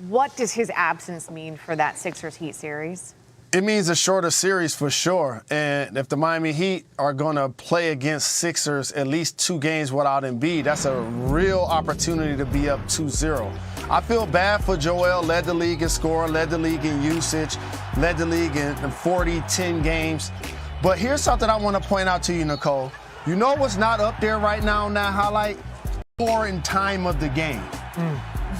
What does his absence mean for that Sixers-Heat series? It means a shorter series for sure. And if the Miami Heat are going to play against Sixers at least 2 games without Embiid, that's a real opportunity to be up 2-0. I feel bad for Joel. Led the league in scoring, led the league in usage, led the league in 40-10 games. But here's something I want to point out to you, Nicole. You know what's not up there right now in that highlight? Scoring time of the game.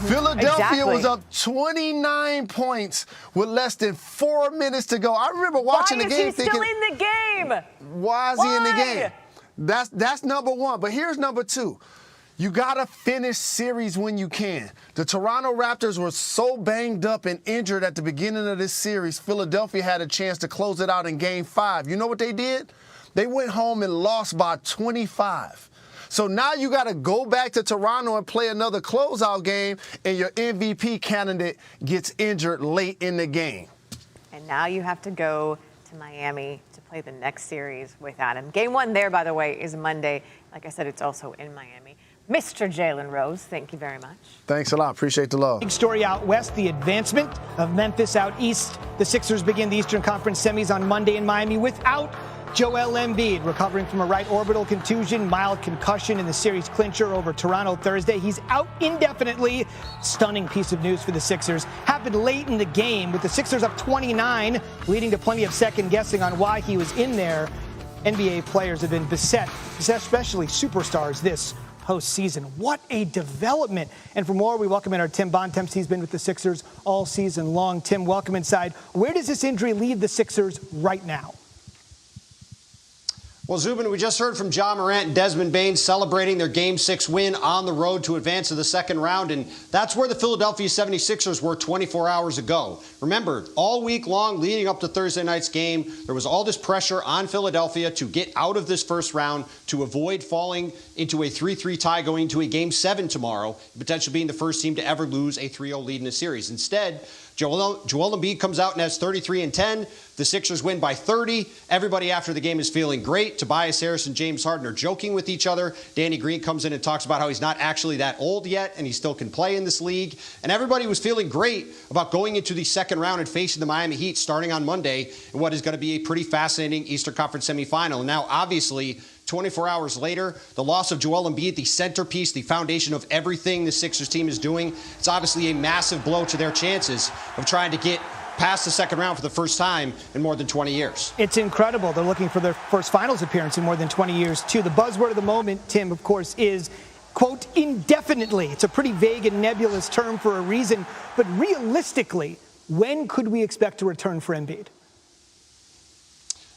Philadelphia was up 29 points with less than 4 minutes to go. I remember watching the game thinking, why is he still in the game? Why is he in the game? That's number one. But here's number two. You got to finish series when you can. The Toronto Raptors were so banged up and injured at the beginning of this series, Philadelphia had a chance to close it out in Game 5. You know what they did? They went home and lost by 25. So now you got to go back to Toronto and play another closeout game, and your MVP candidate gets injured late in the game. And now you have to go to Miami to play the next series without him. Game 1 there, by the way, is Monday. Like I said, it's also in Miami. Mr. Jalen Rose, thank you very much. Thanks a lot. Appreciate the love. Big story out west, the advancement of Memphis out east. The Sixers begin the Eastern Conference semis on Monday in Miami without Joel Embiid, recovering from a right orbital contusion, mild concussion in the series clincher over Toronto Thursday. He's out indefinitely. Stunning piece of news for the Sixers. Happened late in the game with the Sixers up 29, leading to plenty of second guessing on why he was in there. NBA players have been beset, especially superstars this postseason. What a development. And for more, we welcome in our Tim Bontemps. He's been with the Sixers all season long. Tim, welcome inside. Where does this injury leave the Sixers right now? Well, Zubin, we just heard from Ja Morant and Desmond Bane celebrating their Game 6 win on the road to advance to the second round, and that's where the Philadelphia 76ers were 24 hours ago. Remember, all week long leading up to Thursday night's game, there was all this pressure on Philadelphia to get out of this first round, to avoid falling into a 3-3 tie going into a Game 7 tomorrow, potentially being the first team to ever lose a 3-0 lead in a series. Instead, Joel Embiid comes out and has 33 and 10. The Sixers win by 30. Everybody after the game is feeling great. Tobias Harris and James Harden are joking with each other. Danny Green comes in and talks about how he's not actually that old yet and he still can play in this league. And everybody was feeling great about going into the second round and facing the Miami Heat starting on Monday in what is going to be a pretty fascinating Eastern Conference semifinal. And now, obviously, 24 hours later, the loss of Joel Embiid, the centerpiece, the foundation of everything the Sixers team is doing, it's obviously a massive blow to their chances of trying to get past the second round for the first time in more than 20 years. It's incredible. They're looking for their first finals appearance in more than 20 years, too. The buzzword of the moment, Tim, of course, is, quote, indefinitely. It's a pretty vague and nebulous term for a reason. But realistically, when could we expect a return for Embiid?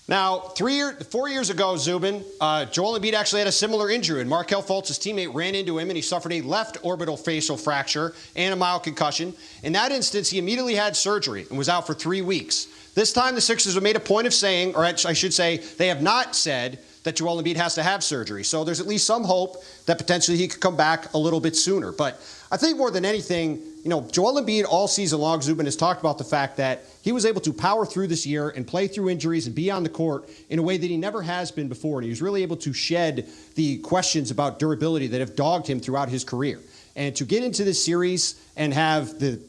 Now, 4 years ago, Zubin, Joel Embiid actually had a similar injury, and Markelle Fultz, his teammate, ran into him, and he suffered a left orbital facial fracture and a mild concussion. In that instance, he immediately had surgery and was out for 3 weeks. This time, the Sixers have made a point of saying, or I should say, they have not said that Joel Embiid has to have surgery. So there's at least some hope that potentially he could come back a little bit sooner. But I think more than anything, Joel Embiid all season long, Zubin, has talked about the fact that he was able to power through this year and play through injuries and be on the court in a way that he never has been before. And he was really able to shed the questions about durability that have dogged him throughout his career. And to get into this series and have the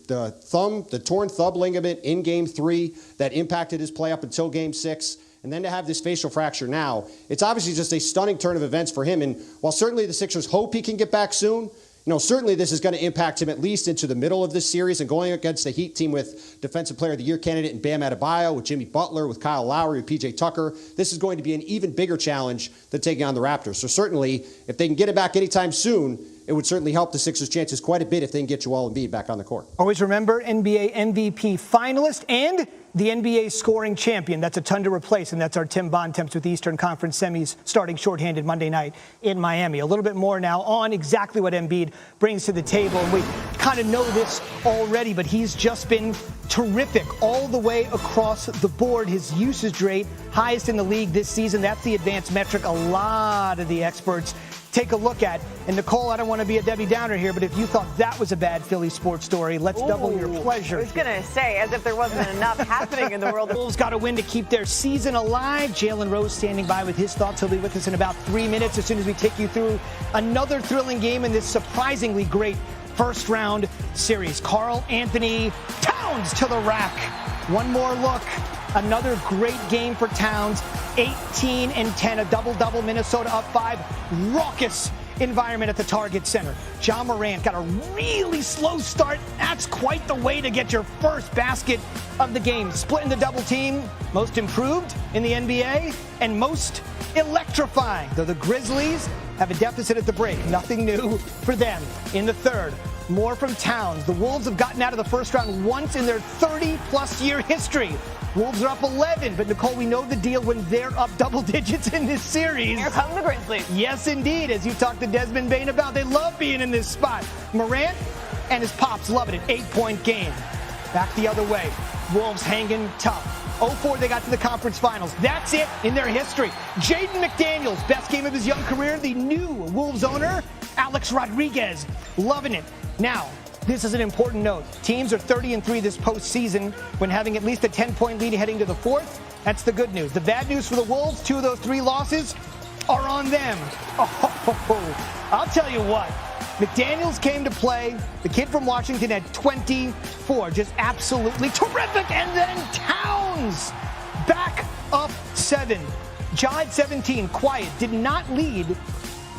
torn thumb ligament in Game 3 that impacted his play up until Game 6, and then to have this facial fracture now, it's obviously just a stunning turn of events for him. And while certainly the Sixers hope he can get back soon, certainly this is going to impact him at least into the middle of this series, and going against the Heat team with Defensive Player of the Year candidate in Bam Adebayo, with Jimmy Butler, with Kyle Lowry, with PJ Tucker. This is going to be an even bigger challenge than taking on the Raptors. So certainly, if they can get it back anytime soon, it would certainly help the Sixers' chances quite a bit if they can get Joel Embiid back on the court. Always remember, NBA MVP finalist and the NBA scoring champion. That's a ton to replace, and that's our Tim Bontemps with the Eastern Conference semis starting shorthanded Monday night in Miami. A little bit more now on exactly what Embiid brings to the table. And we kind of know this already, but he's just been terrific all the way across the board. His usage rate, highest in the league this season. That's the advanced metric a lot of the experts take a look at. And Nicole, I don't want to be a Debbie Downer here, but if you thought that was a bad Philly sports story, let's double your pleasure. I was going to say, as if there wasn't enough happening in the world. The Bulls got a win to keep their season alive. Jalen Rose standing by with his thoughts. He'll be with us in about 3 minutes as soon as we take you through another thrilling game in this surprisingly great first round series. Karl Anthony Towns to the rack. One more look. Another great game for Towns. 18-10, a double-double. Minnesota up 5. Raucous environment at the Target Center. Ja Morant got a really slow start. That's quite the way to get your first basket of the game. Splitting the double team, most improved in the NBA and most electrifying. Though the Grizzlies have a deficit at the break. Nothing new for them. In the third, more from Towns. The Wolves have gotten out of the first round once in their 30-plus year history. Wolves are up 11, but Nicole, we know the deal when they're up double digits in this series. Here come the Grizzlies. Yes, indeed. As you talked to Desmond Bain about, they love being in this spot. Morant and his pops loving it. 8-point game. Back the other way. Wolves hanging tough. 0-4, they got to the conference finals. That's it in their history. Jaden McDaniels, best game of his young career. The new Wolves owner, Alex Rodriguez, loving it. Now, this is an important note. Teams are 30-3 this postseason when having at least a 10-point lead heading to the fourth. That's the good news. The bad news for the Wolves, 2 of those 3 losses are on them. Oh, I'll tell you what. McDaniels came to play. The kid from Washington had 24. Just absolutely terrific. And then Towns back up 7. Ja at 17, quiet, did not lead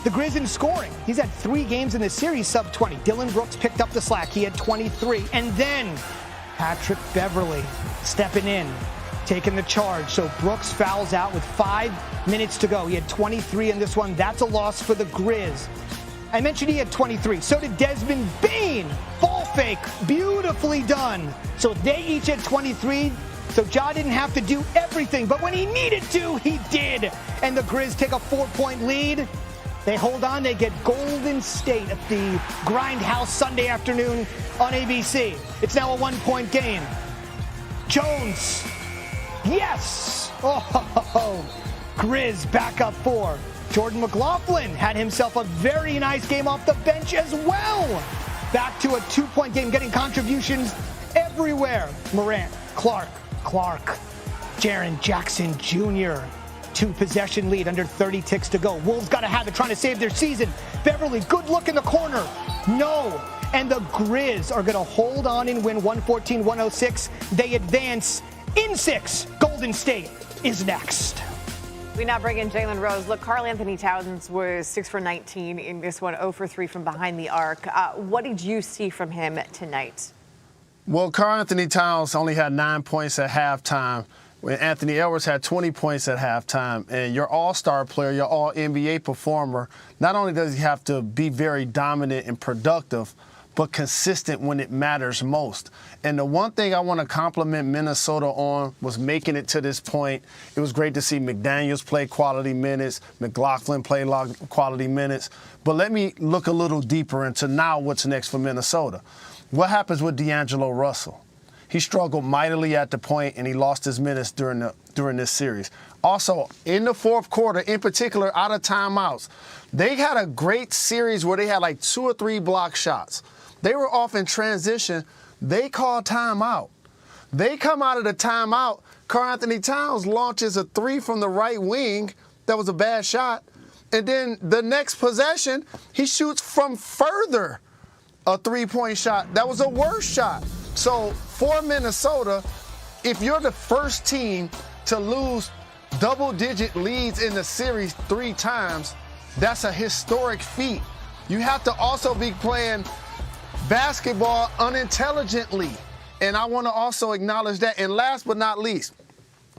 the Grizz in scoring. He's had 3 games in this series sub 20. Dylan Brooks picked up the slack. He had 23. And then Patrick Beverley stepping in, taking the charge. So Brooks fouls out with 5 minutes to go. He had 23 in this one. That's a loss for the Grizz. I mentioned he had 23. So did Desmond Bain. Ball fake. Beautifully done. So they each had 23. So Ja didn't have to do everything. But when he needed to, he did. And the Grizz take a 4-point lead. They hold on. They get Golden State at the Grindhouse Sunday afternoon on ABC. It's now a 1-point game. Jones. Yes. Oh, Grizz back up 4. Jordan McLaughlin had himself a very nice game off the bench as well. Back to a 2-point game, getting contributions everywhere. Morant, Clark, Jaren Jackson Jr. 2-possession lead, under 30 ticks to go. Wolves got to have it, trying to save their season. Beverly, good look in the corner. No. And the Grizz are going to hold on and win 114-106. They advance in 6. Golden State is next. We now bring in Jalen Rose. Look, Karl Anthony Towns was 6 for 19 in this one, 0 for 3 from behind the arc. What did you see from him tonight? Well, Karl Anthony Towns only had 9 points at halftime, when Anthony Edwards had 20 points at halftime. And your all-star player, your all-NBA performer, not only does he have to be very dominant and productive, but consistent when it matters most. And the one thing I want to compliment Minnesota on was making it to this point. It was great to see McDaniels play quality minutes, McLaughlin play quality minutes. But let me look a little deeper into now what's next for Minnesota. What happens with D'Angelo Russell? He struggled mightily at the point, and he lost his minutes during this series. Also, in the fourth quarter, in particular, out of timeouts, they had a great series where they had like 2 or 3 block shots. They were off in transition. They called timeout. They come out of the timeout. Karl Anthony Towns launches a 3 from the right wing. That was a bad shot. And then the next possession, he shoots from further a 3-point shot. That was a worse shot. So for Minnesota, if you're the first team to lose double-digit leads in the series 3 times, that's a historic feat. You have to also be playing basketball unintelligently. And I want to also acknowledge that. And last but not least,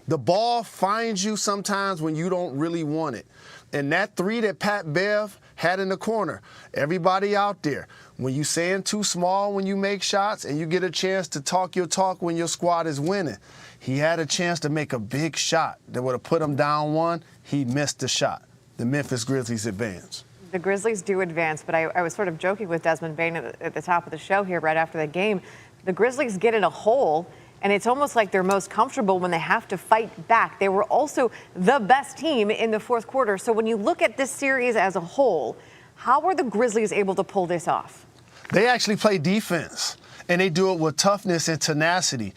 the ball finds you sometimes when you don't really want it. And that 3 that Pat Bev had in the corner, everybody out there, when you saying too small when you make shots and you get a chance to talk your talk when your squad is winning, he had a chance to make a big shot that would have put him down 1. He missed the shot. The Memphis Grizzlies advance. The Grizzlies do advance, but I was sort of joking with Desmond Bain at the top of the show here right after the game. The Grizzlies get in a hole, and it's almost like they're most comfortable when they have to fight back. They were also the best team in the fourth quarter. So when you look at this series as a whole, how were the Grizzlies able to pull this off? They actually play defense, and they do it with toughness and tenacity.